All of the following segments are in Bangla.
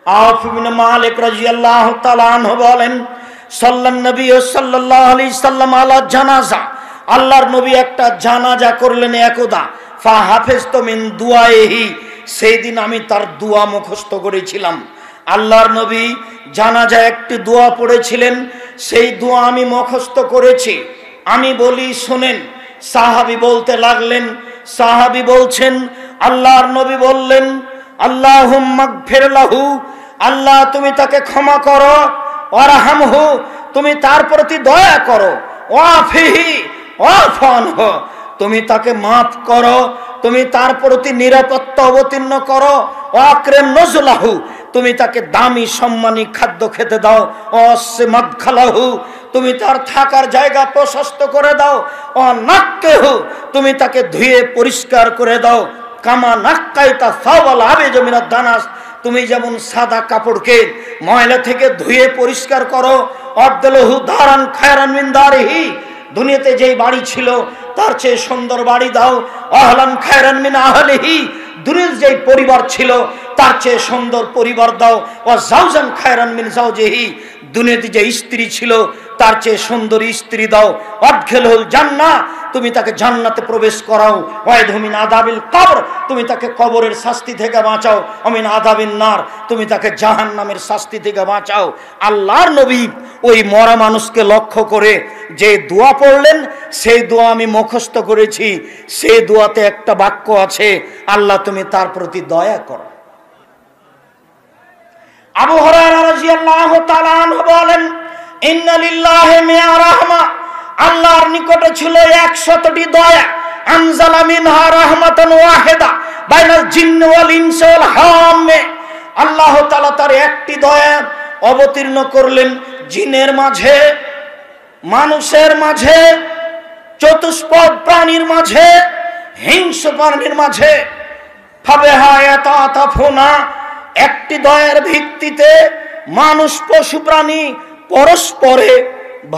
আওফ ইবনে মালিক রাদিয়াল্লাহু তাআলা আনহু বলেন, সাল্লাল্লাহু নবী সাল্লাল্লাহু আলাইহি সাল্লাম আলা জানাজা, আল্লাহর নবী একটা জানাজা করলেন একদা। ফা হাফিজতু মিন দুআইহি, সেই দিন আমি তার দোয়া মুখস্থ করেছিলাম। আল্লাহর নবী জানাজায় একটি দোয়া পড়েছিলেন, সেই দোয়া আমি মুখস্থ করেছি। আমি বলি শুনেন। সাহাবী বলতে লাগলেন, সাহাবী বলছেন, আল্লাহর নবী বললেন, আল্লাহুম্মা গফির লাহু, আল্লাহ তুমি তাকে ক্ষমা করো, ওয়ারহামহু, তুমি তার প্রতি দয়া করো, ওয়াফিহি ওয়াফু আনহু, তুমি তাকে মাফ করো, তুমি তার প্রতি নিরাপত্তা অবতীর্ণ করো, ওয়াকরিম নুজুলাহু, তুমি তাকে দামি সম্মানী খাদ্য খেতে দাও, ওয়াসি মাদখালাহু, তুমি তার থাকার জায়গা প্রশস্ত করে দাও, ওয়ানাক্কিহু, তুমি তাকে ধুয়ে পরিষ্কার করে দাও, কামা নাক্কাইতা সাওয়াল আবিজ মিনাদ দানাস, তুমি যেমন সাদা কাপড়কে ময়লা থেকে ধুয়ে পরিষ্কার করো, আবদলহু দারান খায়রান মিন দারিহি, দুনিয়াতে যেই বাড়ি ছিল তার চেয়ে সুন্দর বাড়ি দাও, আহলান খায়রান মিন আহলিহি, দুনিয়ার যেই পরিবার ছিল তার চেয়ে সুন্দর পরিবার দাও, ওয়া জাওজান খায়রান মিন জাওজিহি, দুনিয়াতে যে স্ত্রী ছিল তার চেয়ে সুন্দর স্ত্রী দাও, আদখিলহুল জান্নাহ, তুমি তাকে জান্নাতে প্রবেশ করাও, ওয়াইদহু মিন আযাবিল কবর, তুমি তাকে কবরের শাস্তি থেকে বাঁচাও, মিন আযাবিন নার, তুমি তাকে জাহান্নামের শাস্তি থেকে বাঁচাও। আল্লাহর নবী ওই মরা মানুষকে লক্ষ্য করে যে দোয়া পড়লেন, সেই দোয়া আমি মুখস্থ করেছি। সেই দোয়াতে একটা বাক্য আছে, আল্লাহ তুমি তার প্রতি দয়া করো। আবু হুরায়রা রাদিয়াল্লাহু তাআলা আনহু বলেন, ইন্না লিল্লাহি মিয়া রাহমা, আল্লাহর নিকটে ছিল 100টি দয়া, আনজালা মিনহা রাহমাতান ওয়াহিদা বাইনাল জিন্নি ওয়াল ইনসি ওয়াল হাম্মে, আল্লাহ তাআলা তার একটি দয়া অবতীর্ণ করলেন জিনের মাঝে, মানুষের মাঝে, চতুষ্পদ প্রাণীর মাঝে, হিংস্র প্রাণীর মাঝে। ফাবিহা ইয়াতাতাফুনা, একটি দয়ার ভিত্তিতে মানুষ পশু প্রাণী পরস্পরে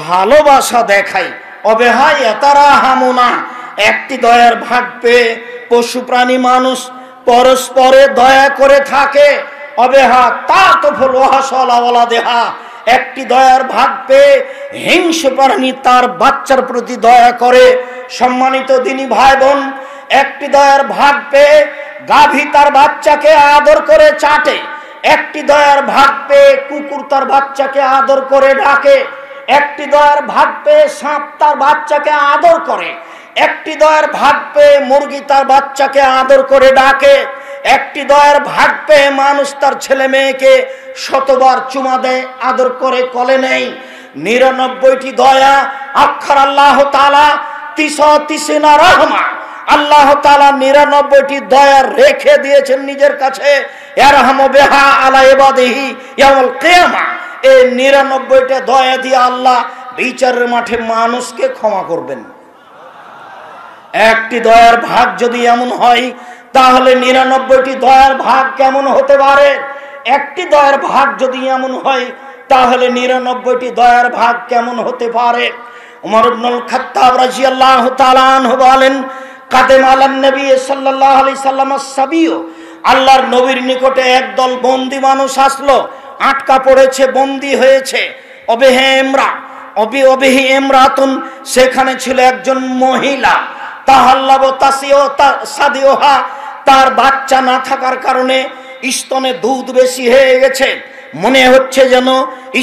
ভালোবাসা দেখায়। অবেহায় তারা হামুনা, একটি দয়ার ভাগ পেয়ে পশু প্রাণী মানুষ পরস্পরে দয়া করে থাকে। অবেহা তা তো ফলোহাসলা দেহা, একটি দয়ার ভাগ পেয়ে হিংস্র প্রাণী তার বাচ্চার প্রতি দয়া করে। সম্মানিত দিনী ভাই বোন, একটি দয়ার ভাগ পেয়ে গাভী তার বাচ্চাকে আদর করে চাটে, একটি দয়ার ভাগ পেয়ে কুকুর তার বাচ্চাকে আদর করে ডাকে, একটি দয়ার ভাগ পেয়ে সাপ তার বাচ্চাকে আদর করে, একটি দয়ার ভাগ পেয়ে মুরগি তার বাচ্চাকে আদর করে ডাকে, একটি দয়ার ভাগ পেয়ে মানুষ তার ছেলে মেয়েকে শতবার চুমা দেয়, আদর করে কোলে নেয়। 99টি দয়া আক্ষর আল্লাহ তাআলা ৩৩ রহমা, আল্লাহ তাআলা 99টি দয়া রেখে দিয়েছেন নিজের কাছে। ইয়ারহামু বিহা আলা ইবাদিহি ইয়াউমুল কিয়ামা, এই 99টা দয়া দিয়ে আল্লাহ বিচারের মাঠে মানুষকে ক্ষমা করবেন। একটি দয়ার ভাগ যদি এমন হয়, তাহলে 99টি দয়ার ভাগ কেমন হতে পারে? একটি দয়ার ভাগ যদি এমন হয়, তাহলে 99টি দয়ার ভাগ কেমন হতে পারে? উমর ইবনুল খাত্তাব রাদিয়াল্লাহু তাআলা আনহু বলেন, কাদেম আলান নবী সাল্লাল্লাহু আলাইহি সাল্লাম সাবিয়্য, আল্লাহর নবীর নিকটে একদল বন্দী মানুষ আসলো, আটকা পড়েছে, বন্দী হয়েছে। অবিহি ইমরাতুন, সেখানে ছিল একজন মহিলা, তাহাল্লাবু সাদিওহা, তার বাচ্চা না থাকার কারণে স্তনে দুধ বেশি হয়ে গেছে, মনে হচ্ছে যেন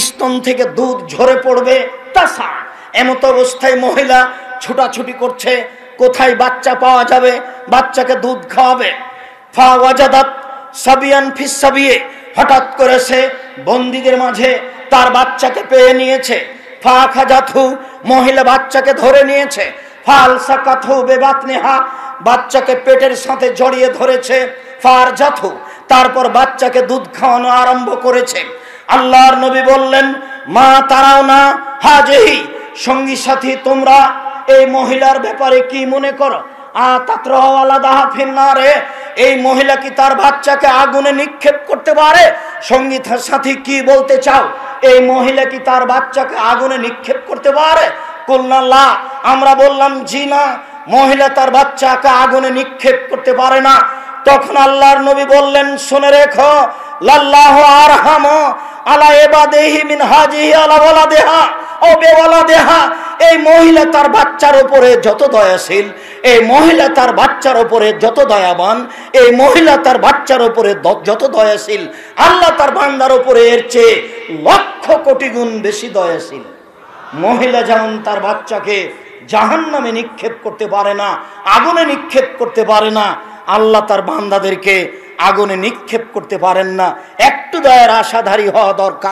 স্তন থেকে দুধ ঝরে পড়বে। তাসা, এমত অবস্থায় মহিলা ছুটাছুটি করছে, কোথায় বাচ্চা পাওয়া যাবে, বাচ্চাকে দুধ খাওয়াবে। ফা ওয়াজাদাত সাবিয়ান ফিস সাবিয়ে, হঠাৎ করে সে বন্দীদের মাঝে তার বাচ্চাকে পেয়ে নিয়েছে। ফা খাজাতহু, মহিলা বাচ্চাকে ধরে নিয়েছে। ফাল সাকাতহু বিবাতনিহা, বাচ্চাকে পেটের সাথে জড়িয়ে ধরেছে। ফার জাতহু, তারপর বাচ্চাকে দুধ খাওয়ানো আরম্ভ করেছে। আল্লাহর নবী বললেন, মা তারাও না হাজিহি, সঙ্গী সাথী তোমরা এই মহিলার ব্যাপারে কি মনে করো? এই মহিলা কি তার বাচ্চাকে আগুনে নিক্ষেপ করতে পারে? সঙ্গী সাথী কি বলতে চাও? এই মহিলা কি তার বাচ্চাকে আগুনে নিক্ষেপ করতে পারে? কুলনাল্লাহ, আমরা বললাম জি না, মহিলা তার বাচ্চাকে আগুনে নিক্ষেপ করতে পারে না। তখন আল্লাহর নবী বললেন, শুনে রেখো, লাল্লাহু আরহামু আলা ইবাদিহি মিন হাজিহি আলা ওয়ালাদিহা ও বিওয়ালাদিহা। এই মহিলা তার বাচ্চার উপরে যত দয়াশীল, এই মহিলা তার বাচ্চার উপরে যত দয়াবান, এই মহিলা তার বাচ্চার উপরে যত দয়াশীল, আল্লাহ তার বান্দার উপরে এর চেয়ে লক্ষ কোটি গুণ বেশি দয়াশীল। মহিলা যেমন তার বাচ্চাকে জাহান্নামে নিক্ষেপ করতে পারে না, আগুনে নিক্ষেপ করতে পারে না, আল্লাহ তার বান্দাদেরকে আগুনে নিক্ষেপ করতে পারেন না। একটু দয়ার আশাধারী হওয়া দরকার।